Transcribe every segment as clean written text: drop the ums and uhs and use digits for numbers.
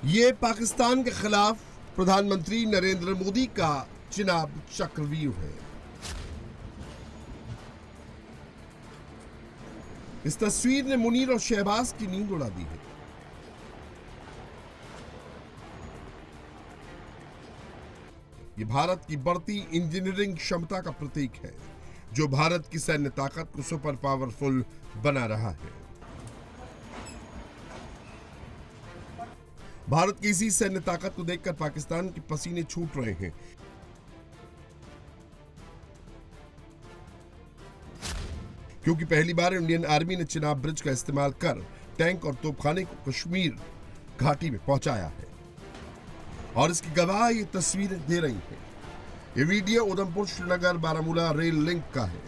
ये पाकिस्तान के खिलाफ प्रधानमंत्री नरेंद्र मोदी का चिनाब चक्रव्यूह है। इस तस्वीर ने मुनीर और शहबाज की नींद उड़ा दी है। ये भारत की बढ़ती इंजीनियरिंग क्षमता का प्रतीक है, जो भारत की सैन्य ताकत को सुपर पावरफुल बना रहा है। भारत की इसी सैन्य ताकत को देखकर पाकिस्तान के पसीने छूट रहे हैं। क्योंकि पहली बार इंडियन आर्मी ने चिनाब ब्रिज का इस्तेमाल कर टैंक और तोपखाने को कश्मीर घाटी में पहुंचाया है, और इसकी गवाह ये तस्वीरें दे रही हैं। ये video Udhampur Srinagar Baramulla rail link का है।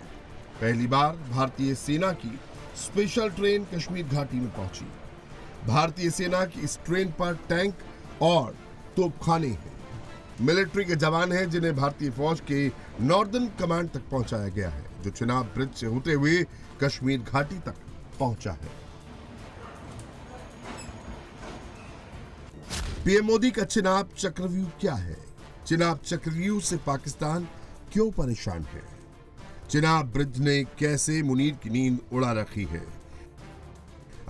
पहली बार भारतीय सेना की स्पेशल ट्रेन कश्मीर घाटी में पहुंची। भारतीय सेना की इस ट्रेन पर टैंक और तोपखाने हैं। मिलिट्री के जवान हैं जिन्हें भारतीय फौज के नॉर्दर्न कमांड तक पहुंचाया गया है, जो चिनाब ब्रिज से होते हुए कश्मीर घाटी तक पहुंचा है। पीएम मोदी का चिनाब चक्रव्यूह क्या है? चिनाब चक्रव्यूह से पाकिस्तान क्यों परेशान है? चिनाब ब्रिज ने कैसे मुनीर की नींद उड़ा रखी है?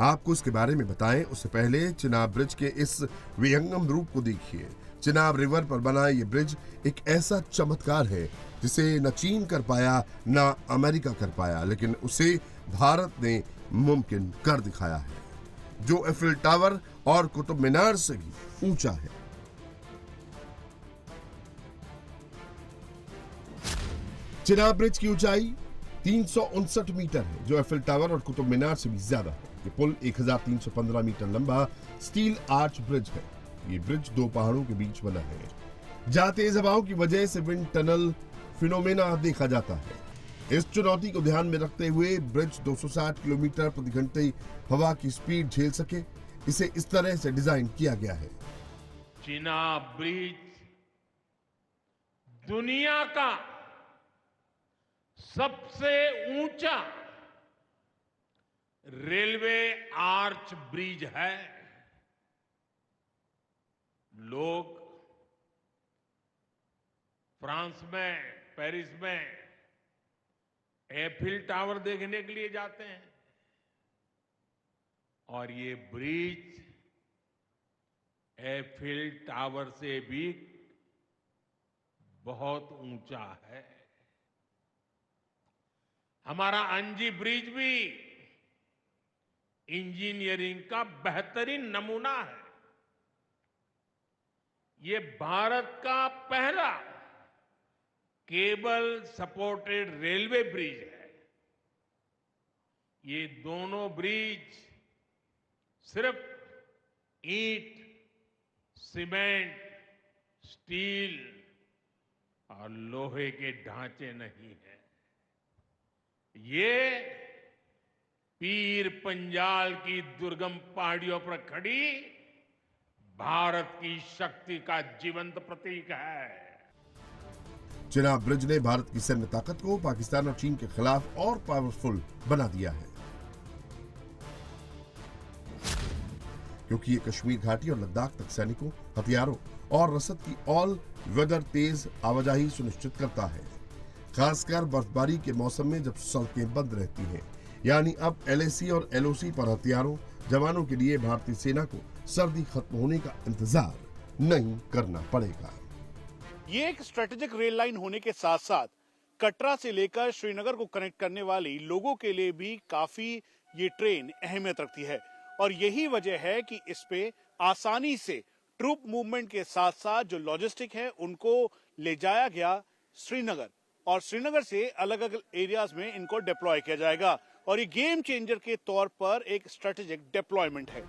आपको इसके बारे में बताएं उससे पहले चिनाब ब्रिज के इस विहंगम रूप को देखिए। चिनाब रिवर पर बना ये ब्रिज एक ऐसा चमत्कार है जिसे न चीन कर पाया न अमेरिका कर पाया, लेकिन उसे भारत ने मुमकिन कर दिखाया है, जो एफिल टावर और कुतुब मीनार से भी ऊंचा है। चिनाब ब्रिज की ऊंचाई 359 मीटर है, जो एफिल टावर और कुतुब मीनार से भी ज्यादा है। ये पुल 1315 मीटर लंबा स्टील आर्च ब्रिज है। ये ब्रिज दो पहाड़ों के बीच बना है, जहां तेज हवाओं की वजह से विंड टनल फिनोमेना देखा जाता है। इस चुनौती को ध्यान में रखते हुए ब्रिज 260 किलोमीटर प्रति घंटे हवा की स्पीड झेल सके, इसे इस तरह से डिजाइन किया गया है। चिनाब ब्रिज दुनिया का सबसे ऊंचा रेलवे आर्च ब्रिज है। लोग फ्रांस में, पेरिस में एफिल टावर देखने के लिए जाते हैं, और ये ब्रिज एफिल टावर से भी बहुत ऊंचा है। हमारा अंजी ब्रिज भी इंजीनियरिंग का बेहतरीन नमूना है। ये भारत का पहला केबल सपोर्टेड रेलवे ब्रिज है। ये दोनों ब्रिज सिर्फ ईंट, सीमेंट, स्टील और लोहे के ढांचे नहीं हैं। ये पीर पंजाल की दुर्गम पहाड़ियों पर खड़ी भारत की शक्ति का जीवंत प्रतीक है। चिनाब ब्रिज ने भारत की सैन्य ताकत को पाकिस्तान और चीन के खिलाफ और पावरफुल बना दिया है, क्योंकि ये कश्मीर घाटी और लद्दाख तक सैनिकों, हथियारों और रसद की ऑल वेदर तेज आवाजाही सुनिश्चित करता है, खासकर बर्फबारी के मौसम में जब सड़कें बंद रहती हैं। यानी अब एलएसी और एलओसी पर हथियारों जवानों के लिए भारतीय सेना को सर्दी खत्म होने का इंतजार नहीं करना पड़ेगा। ये एक स्ट्रेटेजिक रेल लाइन होने के साथ साथ कटरा से लेकर श्रीनगर को कनेक्ट करने वाली लोगों के लिए भी काफी ये ट्रेन अहमियत रखती है, और यही वजह है कि इस पे आसानी से ट्रूप मूवमेंट के साथ साथ जो लॉजिस्टिक है उनको ले जाया गया श्रीनगर, और श्रीनगर से अलग अलग एरियाज में इनको डिप्लॉय किया जाएगा, और ये गेम चेंजर के तौर पर एक स्ट्रेटेजिक डिप्लॉयमेंट है।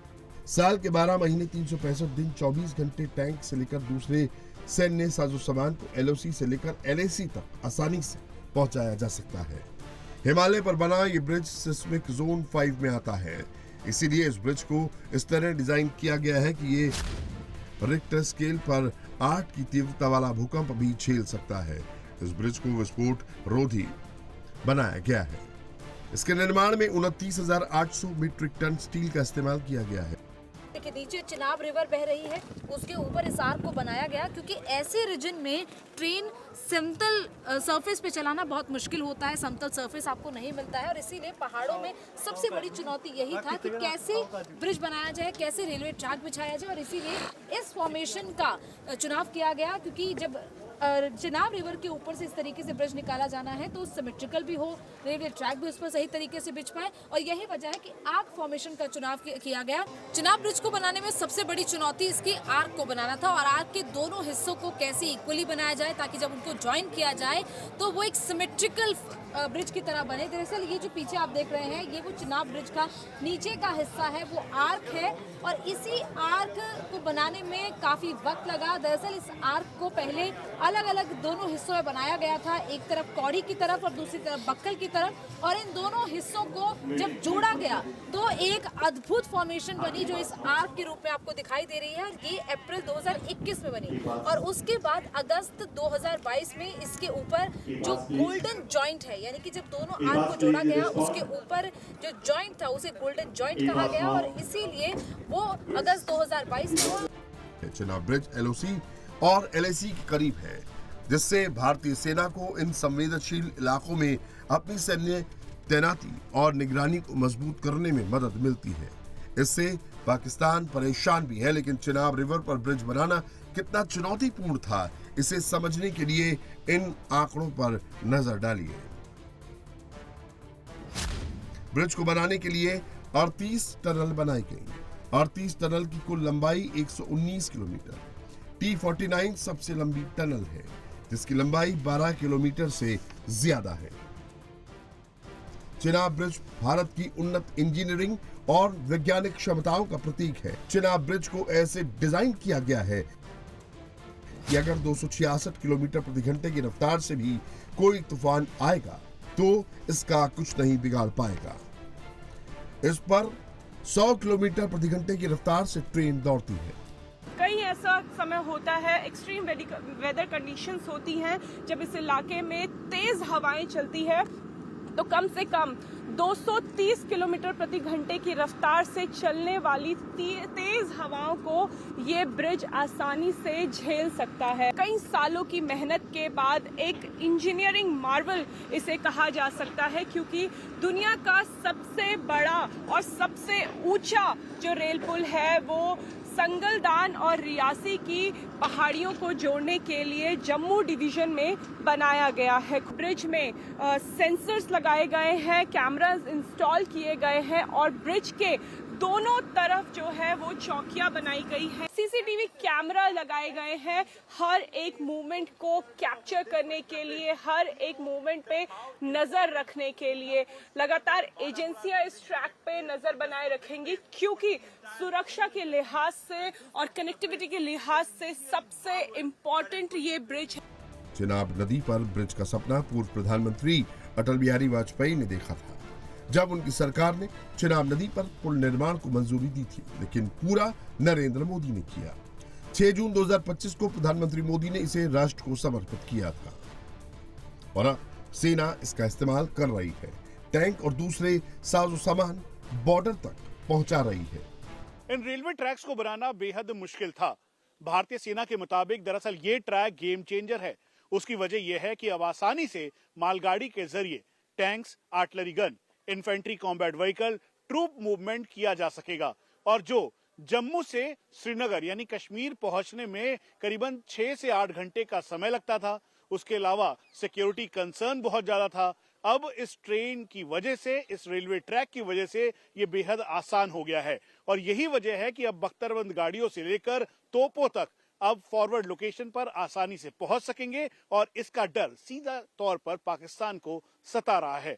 साल के 12 महीने 365 दिन 24 घंटे टैंक से लेकर दूसरे सैन्य साजो सामान को एलओसी से लेकर एलएसी तक आसानी से पहुंचाया जा सकता है। हिमालय पर बना ये ब्रिज सिस्मिक जोन 5 में आता है, इसीलिए इस ब्रिज को इस तरह डिजाइन किया गया है कि ये रिक्टर स्केल पर 8 की तीव्रता वाला भूकंप भी झेल सकता है। इस ब्रिज को विस्फोट रोधी बनाया गया है। इसके निर्माण में 29,800 मीट्रिक टन स्टील का इस्तेमाल किया गया है। देखिए नीचे चिनाब रिवर बह रही है, उसके ऊपर इस आर्क को बनाया गया क्योंकि ऐसे रीजन में ट्रेन समतल सरफेस पे चलाना बहुत मुश्किल होता है, समतल सरफेस आपको नहीं मिलता है और इसीलिए पहाड़ों में सबसे बड़ी चुनौती यही था कि कैसे ब्रिज बनाया जाए, कैसे रेलवे ट्रैक बिछाया जाए और इसीलिए इस फॉर्मेशन का चुनाव किया गया क्योंकि जब चिनाब रिवर के ऊपर से इस तरीके से ब्रिज निकाला जाना है तो सिमेट्रिकल भी हो, रेलवे ट्रैक भी उस पर सही तरीके से बिछ पाए और यही वजह है कि आर्क फॉर्मेशन का चुनाव किया गया। चिनाब ब्रिज को बनाने में सबसे बड़ी चुनौती इसकी आर्क को बनाना था और आर्क के दोनों हिस्सों को कैसे इक्वली बनाया जाए ताकि जब उनको ज्वाइन किया जाए तो वो एक सिमेट्रिकल ब्रिज की तरह बने। दरअसल ये जो पीछे आप देख रहे हैं ये वो चिनाब ब्रिज का नीचे का हिस्सा है, वो आर्क है और इसी आर्क को बनाने में काफी वक्त लगा। दरअसल इस आर्क को पहले अलग अलग दोनों हिस्सों में बनाया गया था, एक तरफ कौड़ी की तरफ और दूसरी तरफ बक्कल की तरफ और इन दोनों हिस्सों को जब जोड़ा गया तो एक अद्भुत फॉर्मेशन बनी जो इस आर्क के रूप में आपको दिखाई दे रही है। ये अप्रैल 2021 में बनी और उसके बाद अगस्त 2022 में इसके ऊपर जो गोल्डन जॉइंट है यानी कि जब दोनों आर्क को जोड़ा गया उसके ऊपर जो जॉइंट था उसे गोल्डन जॉइंट कहा गया और इसीलिए वो अगस्त 2022 में हुआ। चिनाब ब्रिज एलओसी और एलएसी के करीब है जिससे भारतीय सेना को इन संवेदनशील इलाकों में अपनी सैन्य तैनाती और निगरानी को मजबूत करने में मदद मिलती है। इससे पाकिस्तान परेशान भी है, लेकिन चिनाब रिवर पर ब्रिज बनाना कितना चुनौतीपूर्ण था इसे समझने के लिए इन आंकड़ों पर नजर डालिए। ब्रिज को बनाने के लिए 38 टनल बनाई गई। 38 टनल की कुल लंबाई 119 किलोमीटर। T49 सबसे लंबी टनल है जिसकी लंबाई 12 किलोमीटर से ज्यादा है। चिनाब ब्रिज भारत की उन्नत इंजीनियरिंग और वैज्ञानिक क्षमताओं का प्रतीक है। चिनाब ब्रिज को ऐसे डिजाइन किया गया है कि अगर 266 किलोमीटर प्रति घंटे की रफ्तार से भी कोई तूफान आएगा तो इसका कुछ नहीं बिगाड़ पाएगा। इस पर 100 किलोमीटर प्रति घंटे की रफ्तार से ट्रेन दौड़ती है। कई ऐसा समय होता है, एक्सट्रीम वेदर कंडीशंस होती हैं जब इस इलाके में तेज हवाएं चलती है तो कम से कम 230 किलोमीटर प्रति घंटे की रफ्तार से चलने वाली तेज हवाओं को ये ब्रिज आसानी से झेल सकता है। कई सालों की मेहनत के बाद एक इंजीनियरिंग मार्वल इसे कहा जा सकता है क्योंकि दुनिया का सबसे बड़ा और सबसे ऊंचा जो रेल पुल है वो संगलदान और रियासी की पहाड़ियों को जोड़ने के लिए जम्मू डिवीजन में बनाया गया है। ब्रिज में सेंसर्स लगाए गए हैं, कैमरास इंस्टॉल किए गए हैं और ब्रिज के दोनों तरफ जो है वो चौकियां बनाई गई है। सीसीटीवी कैमरा लगाए गए हैं हर एक मूवमेंट को कैप्चर करने के लिए, हर एक मूवमेंट पे नजर रखने के लिए। लगातार एजेंसियां इस ट्रैक पे नजर बनाए रखेंगी क्योंकि सुरक्षा के लिहाज से और कनेक्टिविटी के लिहाज से सबसे इम्पोर्टेंट ये ब्रिज है। चिनाब नदी पर ब्रिज का सपना पूर्व प्रधानमंत्री अटल बिहारी वाजपेयी ने देखा था जब उनकी सरकार ने चिनाब नदी पर पुल निर्माण को मंजूरी दी थी, लेकिन पूरा नरेंद्र मोदी ने किया। 6 जून 2025 को प्रधानमंत्री मोदी ने इसे राष्ट्र को समर्पित किया था और अब सेना इसका इस्तेमाल कर रही है। टैंक और दूसरे साजो सामान बॉर्डर तक पहुंचा रही है। इन रेलवे ट्रैक्स को बनाना बेहद मुश्किल था। भारतीय सेना के मुताबिक दरअसल ये ट्रैक गेम चेंजर है। उसकी वजह यह है कि अब आसानी से मालगाड़ी के जरिए tanks, artillery gun, infantry combat vehicle, troop movement किया जा सकेगा और जो जम्मू से श्रीनगर यानी कश्मीर पहुंचने में करीबन 6 से 8 घंटे का समय लगता था, उसके अलावा सिक्योरिटी कंसर्न बहुत ज्यादा था। अब इस ट्रेन की वजह से, इस रेलवे ट्रैक की वजह से ये बेहद आसान हो गया है और यही वजह है कि अब बख्तरबंद गाड़ियों से लेकर तोपों तक अब फॉरवर्ड लोकेशन पर आसानी से पहुंच सकेंगे और इसका डर सीधा तौर पर पाकिस्तान को सता रहा है।